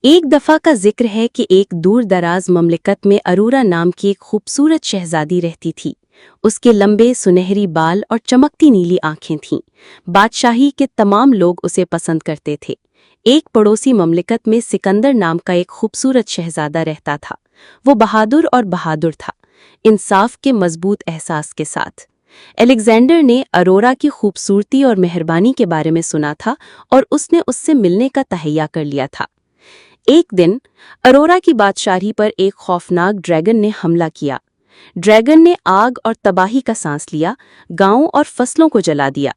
ایک دفعہ کا ذکر ہے کہ ایک دور دراز مملکت میں ارورا نام کی ایک خوبصورت شہزادی رہتی تھی۔ اس کے لمبے سنہری بال اور چمکتی نیلی آنکھیں تھیں۔ بادشاہی کے تمام لوگ اسے پسند کرتے تھے۔ ایک پڑوسی مملکت میں سکندر نام کا ایک خوبصورت شہزادہ رہتا تھا۔ وہ بہادر تھا، انصاف کے مضبوط احساس کے ساتھ۔ الیگزینڈر نے ارورا کی خوبصورتی اور مہربانی کے بارے میں سنا تھا اور اس نے اس سے ملنے کا تہیہ کر لیا تھا۔ ایک دن ارورا کی بادشاہی پر ایک خوفناک ڈریگن نے حملہ کیا۔ ڈریگن نے آگ اور تباہی کا سانس لیا، گاؤں اور فصلوں کو جلا دیا۔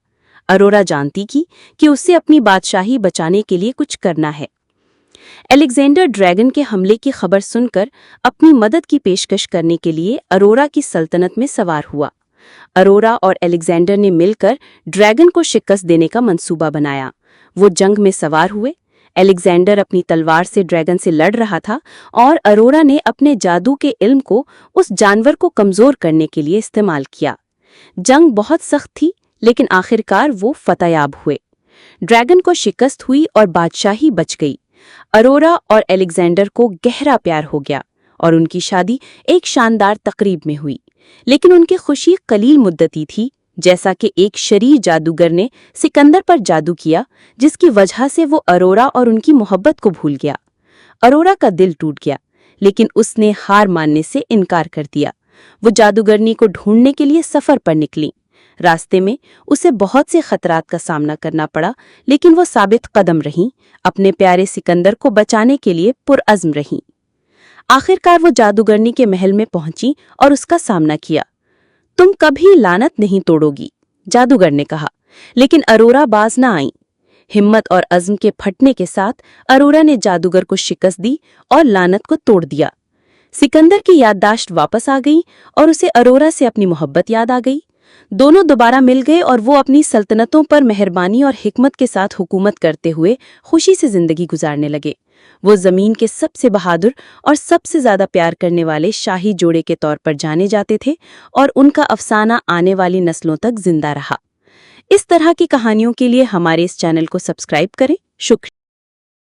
ارورا جانتی تھی کہ اسے اپنی بادشاہی بچانے کے لیے کچھ کرنا ہے۔ الیگزینڈر ڈریگن کے حملے کی خبر سن کر اپنی مدد کی پیشکش کرنے کے لیے ارورا کی سلطنت میں سوار ہوا۔ ارورا اور الیگزینڈر نے مل کر ڈریگن کو شکست دینے کا منصوبہ بنایا۔ وہ جنگ میں سوار ہوئے۔ الیگزینڈر اپنی تلوار سے ڈریگن سے لڑ رہا تھا اور ارورا نے اپنے جادو کے علم کو اس جانور کو کمزور کرنے کے لیے استعمال کیا۔ جنگ بہت سخت تھی، لیکن آخرکار وہ فتح یاب ہوئے۔ ڈریگن کو شکست ہوئی اور بادشاہی بچ گئی۔ ارورا اور الیگزینڈر کو گہرا پیار ہو گیا اور ان کی شادی ایک شاندار تقریب میں ہوئی۔ لیکن ان کی خوشی قلیل مدتی تھی، جیسا کہ ایک شریر جادوگر نے سکندر پر جادو کیا، جس کی وجہ سے وہ ارورا اور ان کی محبت کو بھول گیا۔ ارورا کا دل ٹوٹ گیا، لیکن اس نے ہار ماننے سے انکار کر دیا۔ وہ جادوگرنی کو ڈھونڈنے کے لیے سفر پر نکلی۔ راستے میں اسے بہت سے خطرات کا سامنا کرنا پڑا، لیکن وہ ثابت قدم رہیں، اپنے پیارے سکندر کو بچانے کے لیے پرعزم رہیں۔ آخرکار وہ جادوگرنی کے محل میں پہنچی اور اس کا سامنا کیا۔ تم کبھی لعنت نہیں توڑو گی، جادوگر نے کہا، لیکن ارورا باز نہ آئیں۔ ہمت اور عزم کے پھٹنے کے ساتھ ارورا نے جادوگر کو شکست دی اور لعنت کو توڑ دیا۔ سکندر کی یادداشت واپس آ گئی اور اسے ارورا سے اپنی محبت یاد آ گئی۔ دونوں دوبارہ مل گئے اور وہ اپنی سلطنتوں پر مہربانی اور حکمت کے ساتھ حکومت کرتے ہوئے خوشی سے زندگی گزارنے لگے۔ وہ زمین کے سب سے بہادر اور سب سے زیادہ پیار کرنے والے شاہی جوڑے کے طور پر جانے جاتے تھے اور ان کا افسانہ آنے والی نسلوں تک زندہ رہا۔ اس طرح کی کہانیوں کے لیے ہمارے اس چینل کو سبسکرائب کریں۔ شکریہ۔